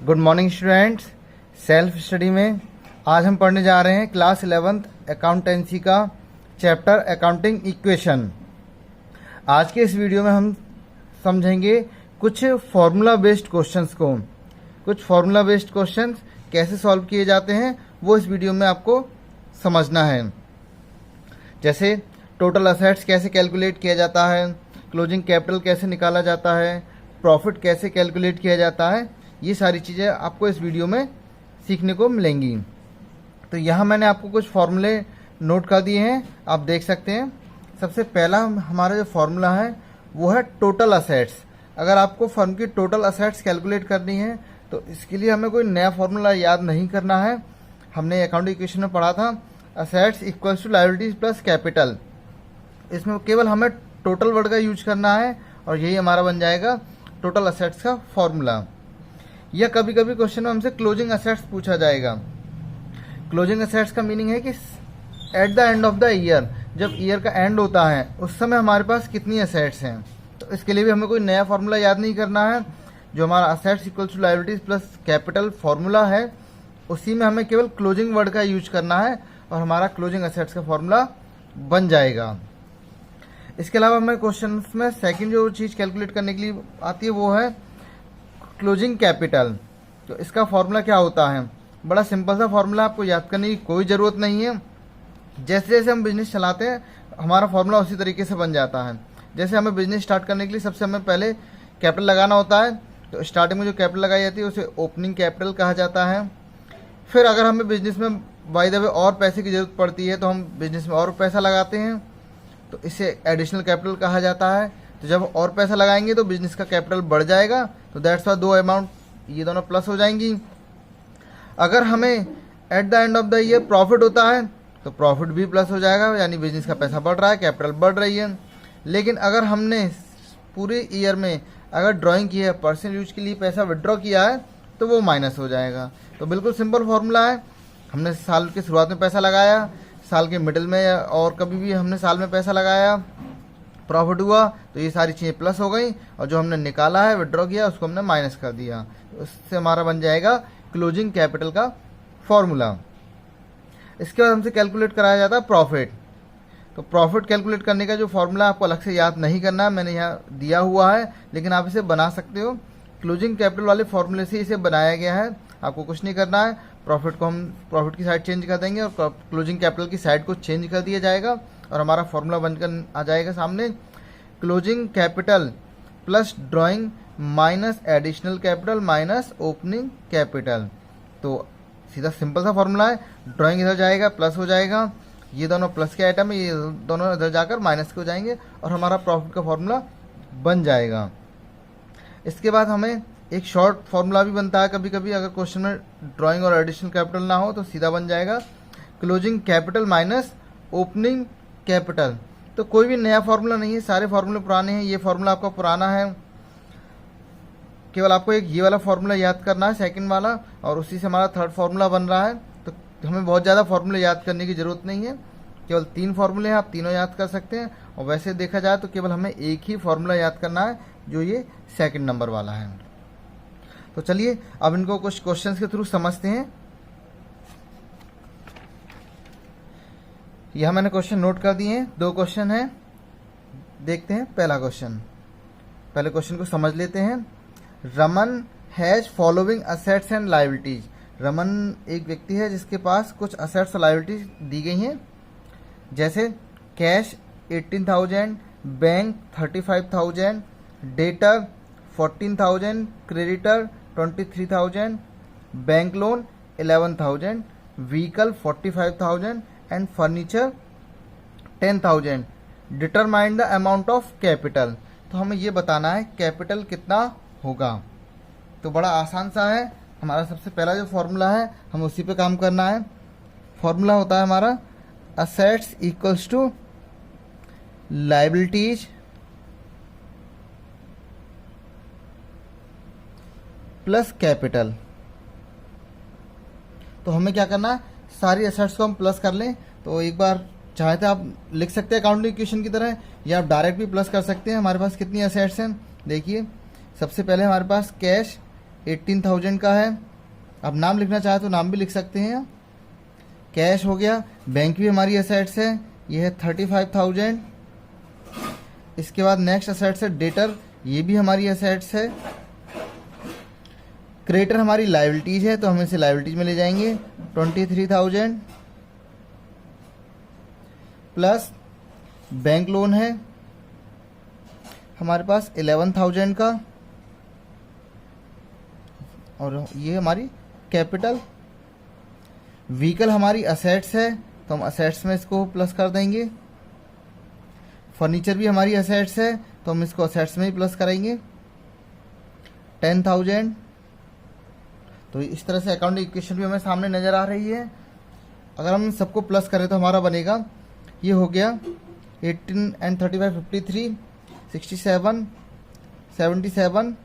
Good morning students. Self study में आज हम पढ़ने जा रहे हैं क्लास 11th अकाउंटेंसी का चैप्टर अकाउंटिंग इक्वेशन। आज के इस वीडियो में हम समझेंगे कुछ फार्मूला बेस्ड क्वेश्चंस को। कुछ फार्मूला बेस्ड क्वेश्चंस कैसे सॉल्व किए जाते हैं वो इस वीडियो में आपको समझना है। जैसे टोटल असेट्स कैसे कैलकुलेट किया जाता है, क्लोजिंग कैपिटल कैसे निकाला जाता है, प्रॉफिट कैसे कैलकुलेट किया जाता है, ये सारी चीज़ें आपको इस वीडियो में सीखने को मिलेंगी। तो यहाँ मैंने आपको कुछ फॉर्मूले नोट कर दिए हैं, आप देख सकते हैं। सबसे पहला हमारा जो फॉर्मूला है वो है टोटल असेट्स। अगर आपको फर्म की टोटल असेट्स कैलकुलेट करनी है तो इसके लिए हमें कोई नया फॉर्मूला याद नहीं करना है। हमने अकाउंटिंग इक्वेशन में पढ़ा था assets equals to liabilities plus capital. इसमें केवल हमें टोटल वर्ड का यूज करना है और यही हमारा बन जाएगा टोटल असेट्स का फॉर्मूला। या कभी कभी क्वेश्चन में हमसे क्लोजिंग असेट्स पूछा जाएगा। क्लोजिंग असेट्स का मीनिंग है कि at the end of the year, जब ईयर का एंड होता है उस समय हमारे पास कितनी असेट्स हैं। तो इसके लिए भी हमें कोई नया फॉर्मूला याद नहीं करना है। जो हमारा assets equal to liabilities plus capital formula है उसी में हमें केवल क्लोजिंग वर्ड का यूज करना है और हमारा क्लोजिंग असेट्स का फॉर्मूला बन जाएगा। इसके अलावा हमें क्वेश्चन में सेकंड जो चीज़ कैलकुलेट करने के लिए आती है वो है क्लोजिंग कैपिटल। तो इसका फॉर्मूला क्या होता है? बड़ा सिंपल सा फॉर्मूला, आपको याद करने की कोई ज़रूरत नहीं है। जैसे जैसे हम बिजनेस चलाते हैं हमारा फॉर्मूला उसी तरीके से बन जाता है। जैसे हमें बिजनेस स्टार्ट करने के लिए सबसे हमें पहले कैपिटल लगाना होता है। तो स्टार्टिंग में जो कैपिटल लगाई जाती है उसे ओपनिंग कैपिटल कहा जाता है। फिर अगर हमें बिजनेस में बाय द वे और पैसे की ज़रूरत पड़ती है तो हम बिजनेस में और पैसा लगाते हैं, तो इसे एडिशनल कैपिटल कहा जाता है। तो जब और पैसा लगाएंगे तो बिजनेस का कैपिटल बढ़ जाएगा, तो दैट्स वाई दो अमाउंट ये दोनों प्लस हो जाएंगी। अगर हमें at the end of the year profit होता है तो प्रॉफिट भी प्लस हो जाएगा, यानी बिजनेस का पैसा बढ़ रहा है, कैपिटल बढ़ रही है। लेकिन अगर हमने पूरे ईयर में अगर ड्राइंग की है, पर्सनल यूज के लिए पैसा विड्रॉ किया है तो वो माइनस हो जाएगा। तो बिल्कुल सिंपल फॉर्मूला है। हमने साल के शुरुआत में पैसा लगाया, साल के मिडिल में और कभी भी हमने साल में पैसा लगाया, प्रॉफिट हुआ तो ये सारी चीज़ें प्लस हो गई और जो हमने निकाला है विड्रॉ किया उसको हमने माइनस कर दिया। उससे हमारा बन जाएगा क्लोजिंग कैपिटल का फॉर्मूला। इसके बाद हमसे कैलकुलेट कराया जाता है प्रॉफिट। तो प्रॉफिट कैलकुलेट करने का जो फॉर्मूला आपको अलग से याद नहीं करना है, मैंने यहाँ दिया हुआ है, लेकिन आप इसे बना सकते हो। क्लोजिंग कैपिटल वाले फॉर्मूले से इसे बनाया गया है, आपको कुछ नहीं करना है। प्रॉफिट को हम प्रॉफिट की साइड चेंज कर देंगे और क्लोजिंग कैपिटल की साइड को चेंज कर दिया जाएगा और हमारा फॉर्मूला बनकर आ जाएगा सामने। Closing capital plus drawing minus additional capital minus opening capital. तो सीधा सिंपल सा फॉर्मूला है। ड्राइंग इधर जाएगा प्लस हो जाएगा, ये दोनों प्लस के आइटम है, ये दोनों इधर जाकर माइनस के हो जाएंगे और हमारा प्रॉफिट का फॉर्मूला बन जाएगा। इसके बाद हमें एक शॉर्ट फॉर्मूला भी बनता है कभी कभी, अगर क्वेश्चन में ड्राइंग और एडिशनल कैपिटल ना हो तो सीधा बन जाएगा closing capital minus opening capital. तो कोई भी नया फॉर्मूला नहीं है, सारे फॉर्मूले पुराने हैं। ये फॉर्मूला आपका पुराना है, केवल आपको एक ये वाला फॉर्मूला याद करना है, सेकंड वाला, और उसी से हमारा थर्ड फॉर्मूला बन रहा है। तो हमें बहुत ज़्यादा फॉर्मूले याद करने की ज़रूरत नहीं है, केवल 3 फॉर्मूले हैं, आप तीनों याद कर सकते हैं। और वैसे देखा जाए तो केवल हमें एक ही फॉर्मूला याद करना है जो ये सेकेंड नंबर वाला है। तो चलिए अब इनको कुछ क्वेश्चंस के थ्रू समझते हैं। यह मैंने क्वेश्चन नोट कर दिए हैं, 2 क्वेश्चन हैं, देखते हैं पहला क्वेश्चन। पहले क्वेश्चन को समझ लेते हैं। Raman has following assets and liabilities. Raman एक व्यक्ति है जिसके पास कुछ असेट्स और लायबिलिटीज दी गई हैं, जैसे cash 18,000, bank 35,000, debtor 14,000, creditor 23,000, bank loan 11,000, vehicle 45,000 and furniture 10,000। Determine the amount of capital. तो हमें ये बताना है कैपिटल कितना होगा। तो बड़ा आसान सा है, हमारा सबसे पहला जो फॉर्मूला है हम उसी पे काम करना है। फॉर्मूला होता है हमारा assets equals to liabilities plus capital. तो हमें क्या करना है, सारी एसेट्स को हम प्लस कर लें। तो एक बार चाहे तो आप लिख सकते हैं अकाउंटिंग इक्वेशन की तरह, या आप डायरेक्ट भी प्लस कर सकते हैं। हमारे पास कितनी एसेट्स हैं देखिए, सबसे पहले हमारे पास कैश 18,000 का है। अब नाम लिखना चाहे तो नाम भी लिख सकते हैं। कैश हो गया। बैंक भी हमारी असेट्स है, ये है 35,000। इसके बाद नेक्स्ट असेट्स है डेटर, ये भी हमारी असेट्स है। क्रेडिटर हमारी लायबिलिटीज है, तो हम इसे लायबिलिटीज में ले जाएंगे 23,000 प्लस बैंक लोन है हमारे पास 11,000 का, और ये हमारी कैपिटल। व्हीकल हमारी असेट्स है, तो हम असेट्स में इसको प्लस कर देंगे। फर्नीचर भी हमारी असेट्स है, तो हम इसको असेट्स में ही प्लस करेंगे 10,000। तो इस तरह से अकाउंटिंग इक्वेशन भी हमें सामने नज़र आ रही है। अगर हम सबको प्लस करें तो हमारा बनेगा, ये हो गया 18 and 35 53 67 77,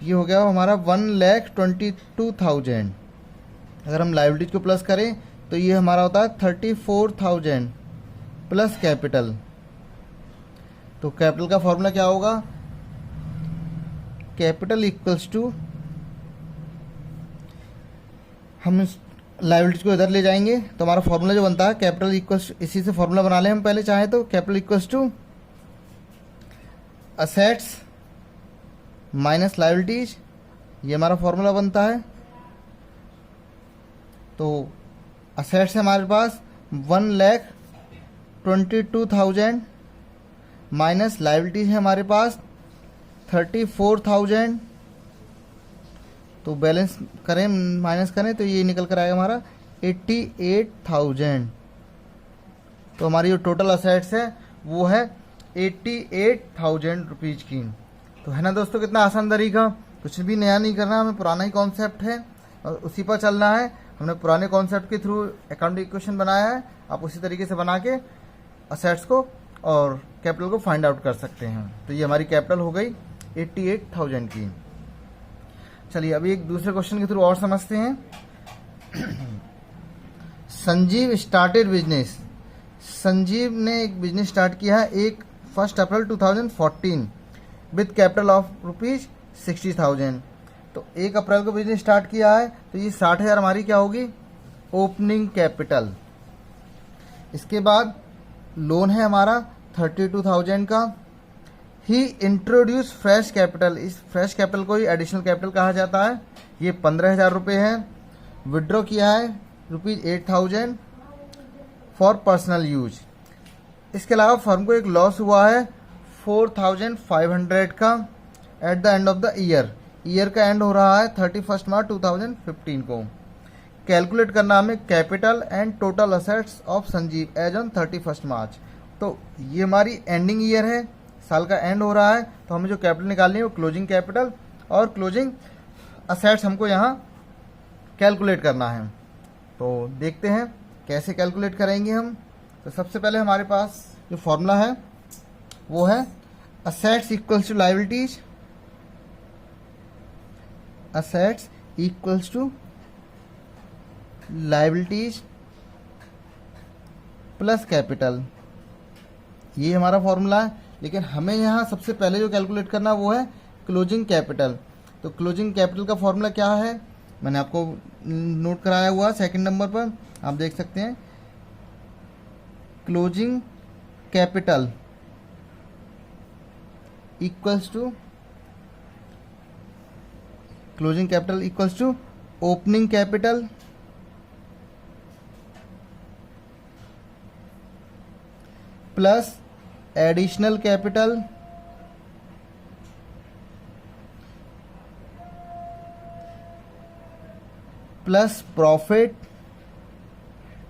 ये हो गया हमारा 1,22,000। अगर हम लायबिलिटीज को प्लस करें तो ये हमारा होता है 34,000 प्लस कैपिटल। तो कैपिटल का फॉर्मूला क्या होगा? कैपिटल इक्वल्स टू, हम लायबिलिटीज को इधर ले जाएंगे तो हमारा फॉर्मूला जो बनता है कैपिटल इक्वल्स, इसी से फॉर्मूला बना लें हम पहले चाहे तो। Capital equals to assets minus liabilities, ये हमारा फॉर्मूला बनता है। तो असेट्स है हमारे पास 1,22,000 माइनस लायबिलिटीज है हमारे पास 34,000। तो बैलेंस करें, माइनस करें तो ये निकल कर आएगा हमारा 88,000। तो हमारी जो टोटल असेट्स है वो है 88,000 रुपीज़ की। तो है ना दोस्तों, कितना आसान तरीका, कुछ भी नया नहीं करना, हमें पुराना ही कॉन्सेप्ट है और उसी पर चलना है। हमने पुराने कॉन्सेप्ट के थ्रू अकाउंटिंग इक्वेशन बनाया है, आप उसी तरीके से बना के असेट्स को और कैपिटल को फाइंड आउट कर सकते हैं। तो ये हमारी कैपिटल हो गई 88,000 की। चलिए अभी एक दूसरे क्वेश्चन के थ्रू और समझते हैं। संजीव स्टार्टेड बिजनेस, संजीव ने एक बिजनेस स्टार्ट किया है 1 अप्रैल 2014 विद कैपिटल ऑफ ₹60,000। तो 1 अप्रैल को बिजनेस स्टार्ट किया है, तो ये 60,000 हमारी क्या होगी? Opening capital. इसके बाद लोन है हमारा 32,000 का। ही इंट्रोड्यूस फ्रेश कैपिटल, इस फ्रेश कैपिटल को ही एडिशनल कैपिटल कहा जाता है। ये 15,000 रुपये है। विड्रॉ किया है ₹8,000 फॉर पर्सनल यूज। इसके अलावा फर्म को एक लॉस हुआ है 4,500 का at the end of the year. Year का एंड हो रहा है 31 मार्च 2015 को। कैलकुलेट करना हमें capital and total assets of Sanjeev as on 31 March. तो ये हमारी एंडिंग ईयर है, साल का एंड हो रहा है, तो हमें जो कैपिटल निकालनी है वो क्लोजिंग कैपिटल और क्लोजिंग असेट्स हमको यहाँ कैलकुलेट करना है। तो देखते हैं कैसे कैलकुलेट करेंगे हम। तो सबसे पहले हमारे पास जो फॉर्मूला है वो है assets equals to liabilities, assets equals to liabilities plus capital, ये हमारा फॉर्मूला है। लेकिन हमें यहाँ सबसे पहले जो कैलकुलेट करना वो है क्लोजिंग कैपिटल। तो क्लोजिंग कैपिटल का फॉर्मूला क्या है, मैंने आपको नोट कराया हुआ सेकंड नंबर पर, आप देख सकते हैं। Closing capital equals to, closing capital equals to opening capital plus additional capital plus profit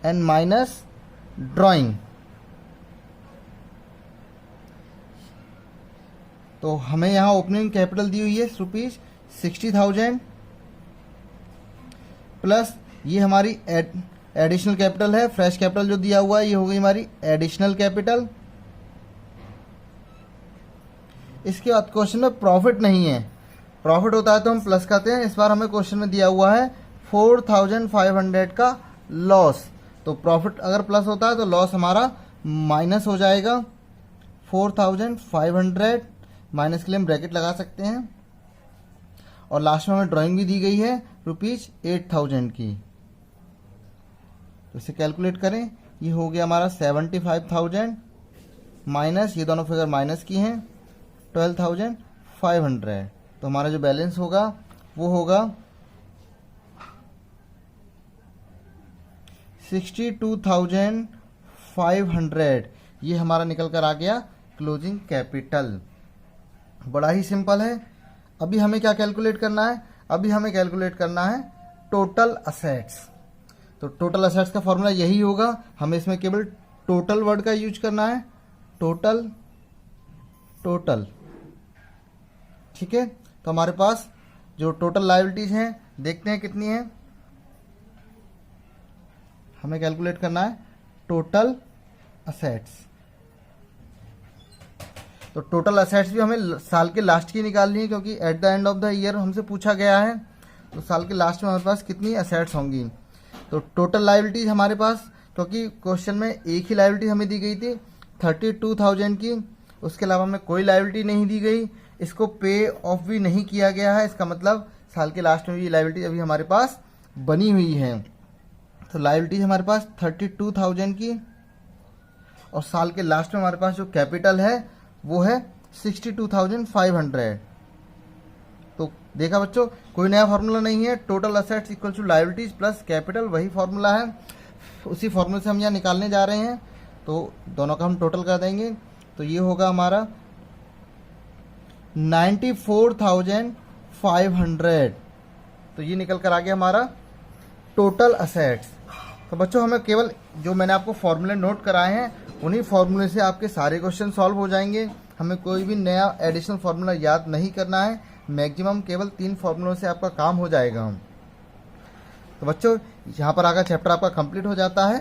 and minus drawing. तो हमें यहाँ ओपनिंग कैपिटल दी हुई है ₹60,000 प्लस ये हमारी एडिशनल कैपिटल है, फ्रेश कैपिटल जो दिया हुआ है ये हो गई हमारी एडिशनल कैपिटल। इसके बाद क्वेश्चन में प्रॉफिट नहीं है, प्रॉफिट होता है तो हम प्लस करते हैं। इस बार हमें क्वेश्चन में दिया हुआ है 4,500 का लॉस। तो प्रॉफिट अगर प्लस होता है तो लॉस हमारा माइनस हो जाएगा। 4,500 माइनस के लिए हम ब्रैकेट लगा सकते हैं और लास्ट में हमें ड्राइंग भी दी गई है ₹8,000 की। तो इसे कैलकुलेट करें, ये हो गया हमारा 75,000 माइनस, ये दोनों फिगर माइनस की हैं, 12,500। तो हमारा जो बैलेंस होगा वो होगा 62,500। ये हमारा निकल कर आ गया क्लोजिंग कैपिटल। बड़ा ही सिंपल है। अभी हमें क्या कैलकुलेट करना है? अभी हमें कैलकुलेट करना है टोटल असेट्स। तो टोटल असेट्स का फॉर्मूला यही होगा, हमें इसमें केवल टोटल वर्ड का यूज करना है, टोटल। ठीक है, तो हमारे पास जो टोटल लायबिलिटीज हैं देखते हैं कितनी है। हमें कैलकुलेट करना है टोटल असेट्स। तो टोटल असेट्स भी हमें साल के लास्ट की निकालनी है, क्योंकि at the end of the year हमसे पूछा गया है। तो साल के लास्ट में हमारे पास कितनी असेट्स होंगी। तो टोटल लायबिलिटीज हमारे पास, क्योंकि क्वेश्चन में एक ही लायबिलिटी हमें दी गई थी 32,000 की, उसके अलावा हमें कोई लायबिलिटी नहीं दी गई, इसको पे ऑफ भी नहीं किया गया है। इसका मतलब साल के लास्ट में भी ये लायबिलिटी अभी हमारे पास बनी हुई है। तो लायबिलिटीज हमारे पास 32,000 की, और साल के लास्ट में हमारे पास जो कैपिटल है वो है 62,500। तो देखा बच्चों, कोई नया फॉर्मूला नहीं है। Total assets equal to liabilities plus capital, वही फॉर्मूला है। उसी फॉर्मूले से हम यहाँ निकालने जा रहे हैं। तो दोनों का हम टोटल कर देंगे, तो ये होगा हमारा 94,500। तो ये निकल कर आ गया हमारा टोटल असेट्स। तो बच्चों, हमें केवल जो मैंने आपको फॉर्मूले नोट कराए हैं उन्हीं फॉर्मूले से आपके सारे क्वेश्चन सॉल्व हो जाएंगे। हमें कोई भी नया एडिशनल फॉर्मूला याद नहीं करना है। मैक्सिमम केवल 3 फॉर्मूलों से आपका काम हो जाएगा। तो बच्चों, यहाँ पर आकर चैप्टर आपका कंप्लीट हो जाता है।